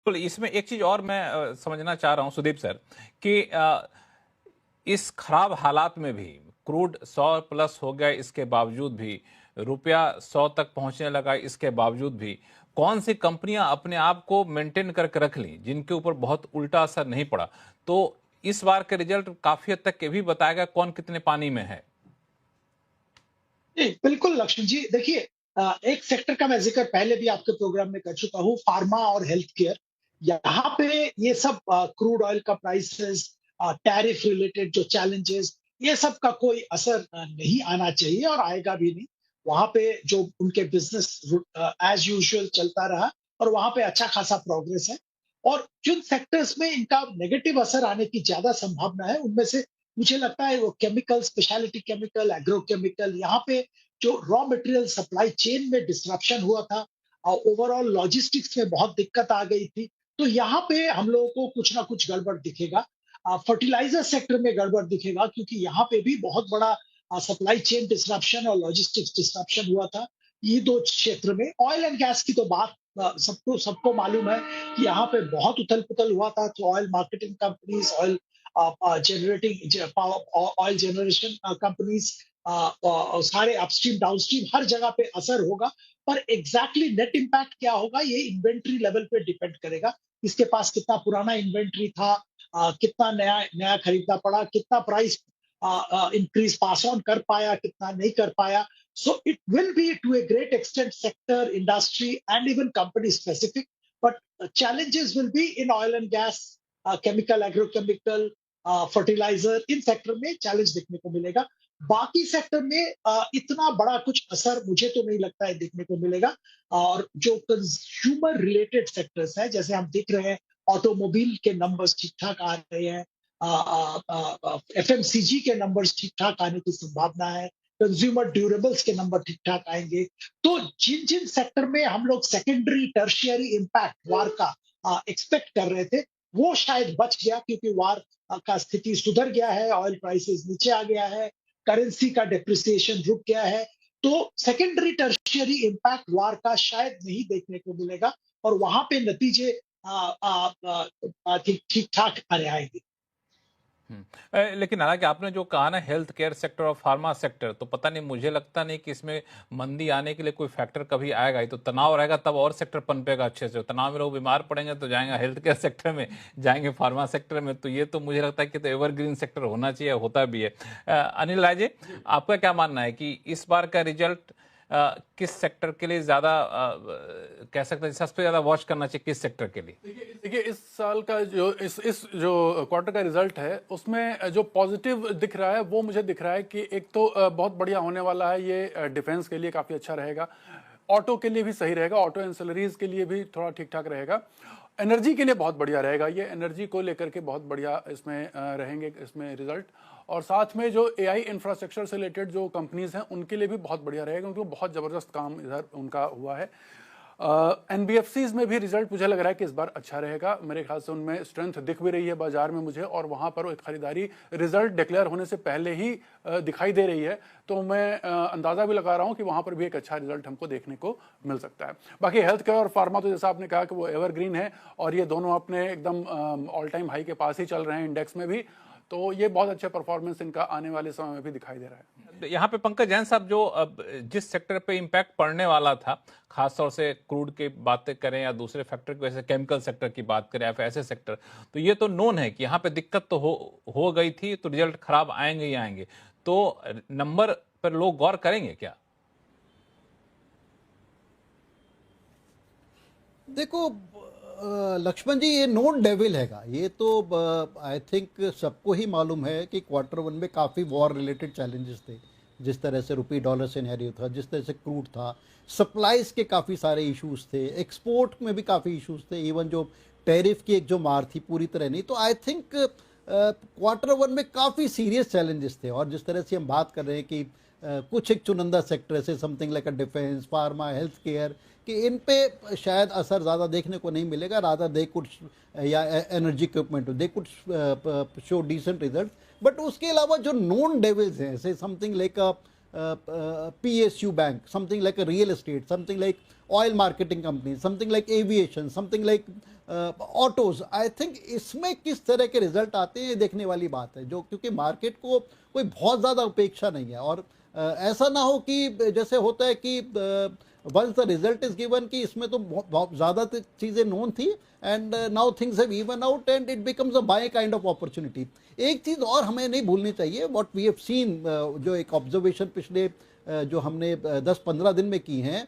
बिल्कुल, इसमें एक चीज और मैं समझना चाह रहा हूं सुदीप सर कि इस खराब हालात में भी क्रूड 100 प्लस हो गया, इसके बावजूद भी रुपया 100 तक पहुंचने लगा, इसके बावजूद भी कौन सी कंपनियां अपने आप को मेंटेन करके रख ली जिनके ऊपर बहुत उल्टा असर नहीं पड़ा। तो इस बार के रिजल्ट काफी हद तक ये भी बताएगा कौन कितने पानी में है। जी, बिल्कुल लक्ष्मण जी। देखिए, एक सेक्टर का मैं ज़िक्र पहले भी आपके प्रोग्राम में कर चुका हूँ, फार्मा और हेल्थ केयर। यहाँ पे ये सब क्रूड ऑयल का प्राइसेज़, टैरिफ रिलेटेड जो चैलेंजेज़, ये सब का कोई असर नहीं आना चाहिए और आएगा भी नहीं। वहाँ पे जो उनके बिज़नेस एज़ यूजुअल चलता रहा और वहाँ पे अच्छा खासा प्रोग्रेस है। और जिन सेक्टर्स में इनका नेगेटिव असर आने की ज़्यादा संभावना है, उनमें से मुझे लगता है वो chemical, speciality chemical, agro chemical, यहाँ पे जो रॉ मटेरियल सप्लाई चेन में डिसरप्शन हुआ था और ओवरऑल लॉजिस्टिक्स में बहुत दिक्कत आ गई थी, तो यहाँ पे हम लोगों को कुछ ना कुछ गड़बड़ दिखेगा। फर्टिलाइजर सेक्टर में गड़बड़ दिखेगा क्योंकि यहाँ पे भी बहुत बड़ा सप्लाई चेन डिसरप्शन और लॉजिस्टिक्स डिसरप्शन हुआ था। ये दो क्षेत्र में ऑयल एंड गैस की तो बात सबको सबको मालूम है कि यहाँ पे बहुत उथल पुथल हुआ था, तो oil marketing companies, oil generating oil generation companies, सारे अपस्ट्रीम डाउनस्ट्रीम हर जगह पे असर होगा। पर एग्जैक्टली नेट इंपैक्ट क्या होगा ये इन्वेंट्री लेवल पे डिपेंड करेगा। इसके पास कितना पुराना इन्वेंट्री था, कितना नया नया खरीदना पड़ा, कितना प्राइस इंक्रीज पास ऑन कर पाया, कितना नहीं कर पाया। So it will be to a great extent sector, industry, and even company specific. But challenges will be in oil and gas, chemical, agrochemical, fertiliser, इन सेक्टर में चैलेंज देखने को मिलेगा। बाकी सेक्टर में इतना बड़ा कुछ असर मुझे तो नहीं लगता है देखने को मिलेगा। और जो कंज्यूमर रिलेटेड सेक्टर्स है, जैसे हम देख रहे हैं ऑटोमोबाइल के नंबर्स ठीक ठाक आ रहे हैं, एफएमसीजी के नंबर्स ठीक ठाक आने की संभावना है, कंज्यूमर ड्यूरेबल्स के नंबर ठीक ठाक आएंगे। तो जिन जिन सेक्टर में हम लोग सेकेंडरी टर्शियरी इंपैक्ट वार का एक्सपेक्ट कर रहे थे, वो शायद बच गया क्योंकि वार का स्थिति सुधर गया है, ऑयल प्राइसेस नीचे आ गया है, करेंसी का डेप्रिसिएशन रुक गया है। तो सेकेंडरी टर्शियरी इंपैक्ट वार का शायद नहीं देखने को मिलेगा और वहां पे नतीजे ठीक ठाक आएंगे। लेकिन हालांकि आपने जो कहा ना हेल्थ केयर सेक्टर और फार्मा सेक्टर, तो पता नहीं, मुझे लगता नहीं कि इसमें मंदी आने के लिए कोई फैक्टर कभी आएगा। ये तो तनाव रहेगा तब और सेक्टर पनपेगा अच्छे से। तनाव में लोग बीमार पड़ेंगे तो जाएंगे हेल्थ केयर सेक्टर में, जाएंगे फार्मा सेक्टर में। तो ये तो मुझे लगता है कि तो एवरग्रीन सेक्टर होना चाहिए, होता भी है। अनिल राय जी, आपका क्या मानना है कि इस बार का रिजल्ट किस सेक्टर के लिए ज्यादा कह सकते हैं सबसे ज्यादा वॉच करना चाहिए, किस सेक्टर के लिए? देखिए इस साल का जो इस जो क्वार्टर का रिजल्ट है उसमें जो पॉजिटिव दिख रहा है वो मुझे दिख रहा है कि एक तो बहुत बढ़िया होने वाला है, ये डिफेंस के लिए काफ़ी अच्छा रहेगा, ऑटो के लिए भी सही रहेगा, ऑटो एंसिलरीज के लिए भी थोड़ा ठीक ठाक रहेगा, एनर्जी के लिए बहुत बढ़िया रहेगा, ये एनर्जी को लेकर के बहुत बढ़िया इसमें रहेंगे इसमें रिजल्ट। और साथ में जो एआई इंफ्रास्ट्रक्चर से रिलेटेड जो कंपनीज हैं उनके लिए भी बहुत बढ़िया रहेगा क्योंकि बहुत ज़बरदस्त काम इधर उनका हुआ है। एनबीएफसीज में भी रिजल्ट मुझे लग रहा है कि इस बार अच्छा रहेगा, मेरे ख्याल से उनमें स्ट्रेंथ दिख भी रही है बाजार में मुझे, और वहां पर एक खरीदारी रिजल्ट डिक्लेयर होने से पहले ही दिखाई दे रही है, तो मैं अंदाजा भी लगा रहा हूं कि वहां पर भी एक अच्छा रिजल्ट हमको देखने को मिल सकता है। बाकी हेल्थ केयर और फार्मा तो जैसा आपने कहा कि वो एवरग्रीन है और ये दोनों अपने एकदम ऑल टाइम हाई के पास ही चल रहे हैं इंडेक्स में भी, तो ये बहुत अच्छा परफॉर्मेंस इनका आने वाले समय में भी दिखाई दे रहा है। यहाँ पे पंकज जैन साहब, जो जिस सेक्टर पे इम्पैक्ट पड़ने वाला था, खासतौर से क्रूड की बातें करें या दूसरे फैक्टर की, वैसे केमिकल सेक्टर की बात करें या फिर ऐसे सेक्टर, तो ये तो नोन है कि यहाँ पे दिक्कत तो हो गई थी, तो रिजल्ट खराब आएंगे ही आएंगे। तो नंबर पर लोग गौर करेंगे क्या? देखो लक्ष्मण जी, ये नोन डेविल हैगा, ये तो आई थिंक सबको ही मालूम है कि क्वार्टर वन में काफ़ी वॉर रिलेटेड चैलेंजेस थे, जिस तरह से रुपी डॉलर सिनेरियो था, जिस तरह से क्रूड था, सप्लाईज के काफ़ी सारे इश्यूज थे, एक्सपोर्ट में भी काफ़ी इश्यूज थे, इवन जो टैरिफ की एक जो मार थी पूरी तरह नहीं। तो आई थिंक क्वार्टर वन में काफ़ी सीरियस चैलेंजेस थे और जिस तरह से हम बात कर रहे हैं कि कुछ एक चुनिंदा सेक्टर से something like a defence, pharma, health care, कि इन पे शायद असर ज़्यादा देखने को नहीं मिलेगा, रादर दे कुड, या energy equipment they could show decent result. But उसके अलावा जो नॉन डेविल्स हैं, say something like PSU bank, something like a real estate, something like oil marketing company, something like aviation, something like autos. I think इसमें किस तरह के result आते हैं ये देखने वाली बात है, जो क्योंकि मार्केट को कोई बहुत ज़्यादा अपेक्षा नहीं है. और ऐसा ना हो कि जैसे होता है कि once the result is given कि इसमें तो बहुत ज़्यादा चीज़ें नोन थी and now things have even out and it becomes a buy kind of opportunity. एक चीज़ और हमें नहीं भूलनी चाहिए, व्हाट वी हैव सीन, जो एक ऑब्जर्वेशन पिछले जो हमने 10-15 दिन में की हैं,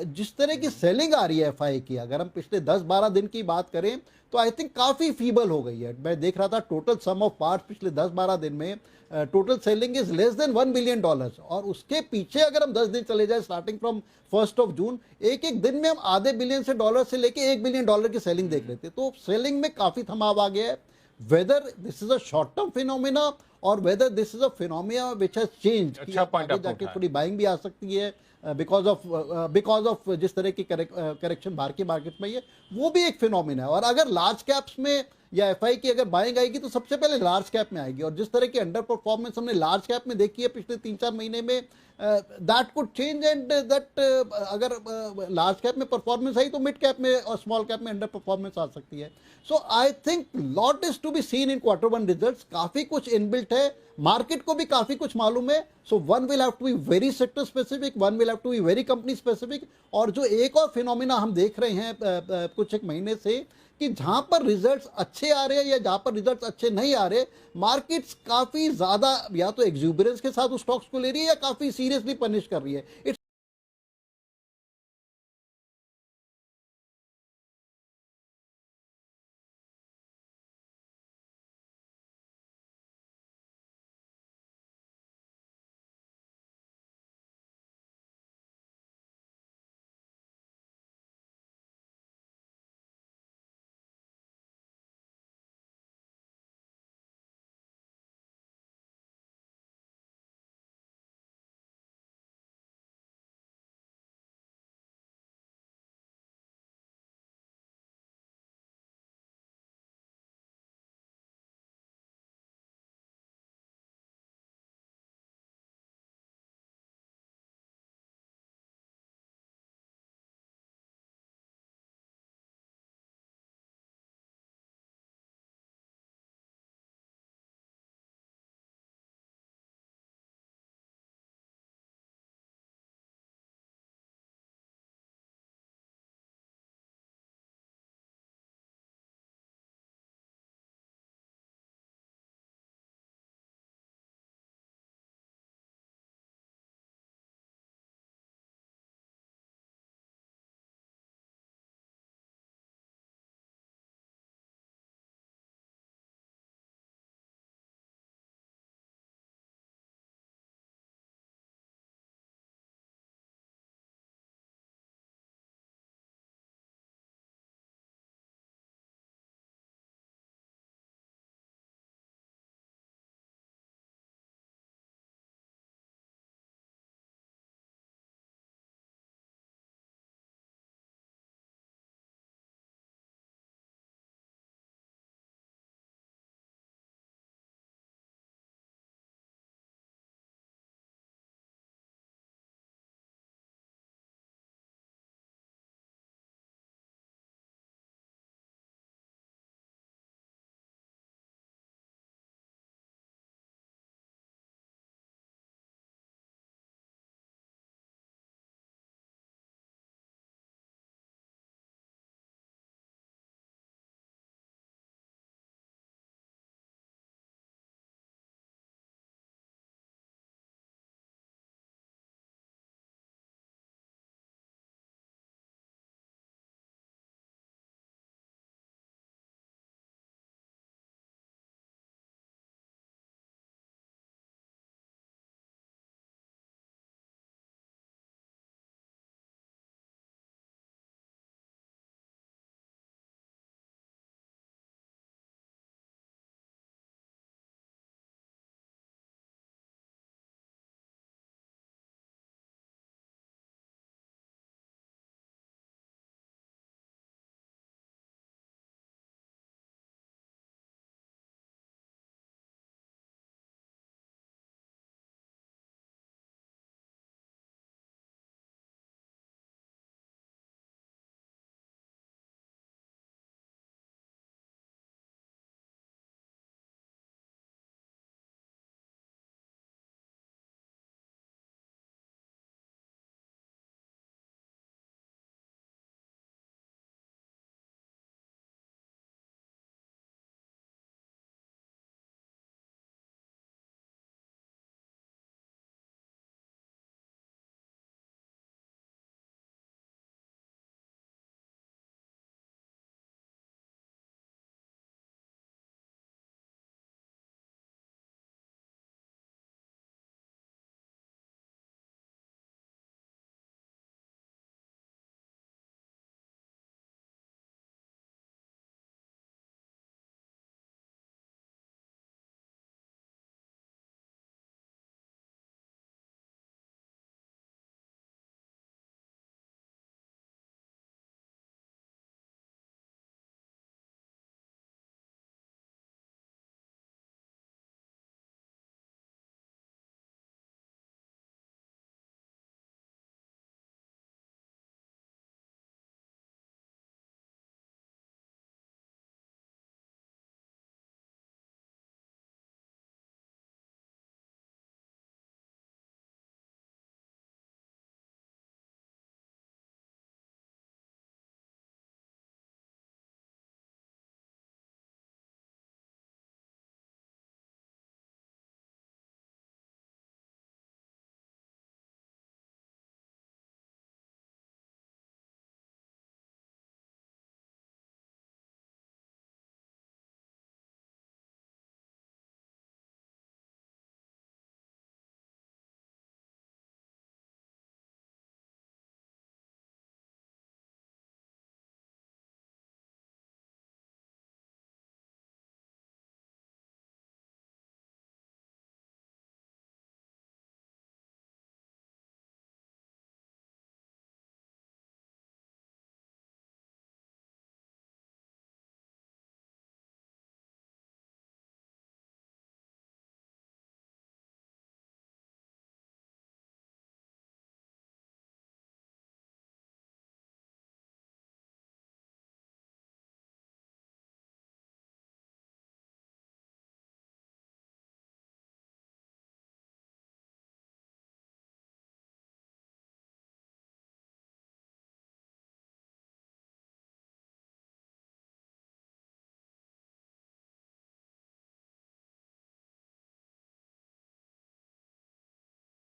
जिस तरह की सेलिंग आ रही है एफआई की, अगर हम पिछले 10-12 दिन की बात करें तो आई थिंक काफ़ी फीबल हो गई है. मैं देख रहा था टोटल सम ऑफ पार्ट्स पिछले 10-12 दिन में total selling is less than $1 billion. और उसके पीछे अगर हम 10 दिन चले जाए स्टार्टिंग फ्रॉम 1 जून, एक एक दिन में हम आधे बिलियन से डॉलर से लेके $1 बिलियन की सेलिंग देख रहे थे. तो सेलिंग में काफ़ी थमाव आ गया है. Whether this is a short term phenomena और whether this is a phenomena which has change, अच्छा पॉइंट आपने जाके उठाया. थोड़ी बाइंग भी आ सकती है बिकॉज ऑफ जिस तरह की करेक्शन बाहर की मार्केट में है, वो भी एक फिनोमिना है. और अगर लार्ज कैप्स में या एफआई की अगर बाइंग आएगी तो सबसे पहले लार्ज कैप में आएगी. और जिस तरह की अंडर परफॉर्मेंस हमने लार्ज कैप में देखी है पिछले 3-4 महीने में, that could change and that अगर लार्ज कैप में परफॉर्मेंस आई तो मिड कैप में और स्मॉल कैप में अंडर परफॉर्मेंस आ सकती है. So I think lot is to be seen in Q1 results. काफी कुछ इनबिल्ट है, मार्केट को भी काफी कुछ मालूम है. So one will have to be very sector specific, one will have to be very company specific. और जो एक और फिनोमिना हम देख रहे हैं कुछ एक महीने से, कि जहां पर रिजल्ट्स अच्छे आ रहे हैं या जहां पर रिजल्ट्स अच्छे नहीं आ रहे, मार्केट्स काफी ज्यादा या तो एक्सूबरेंस के साथ उस स्टॉक्स को ले रही है या काफी सीरियसली पनिश कर रही है. इट्स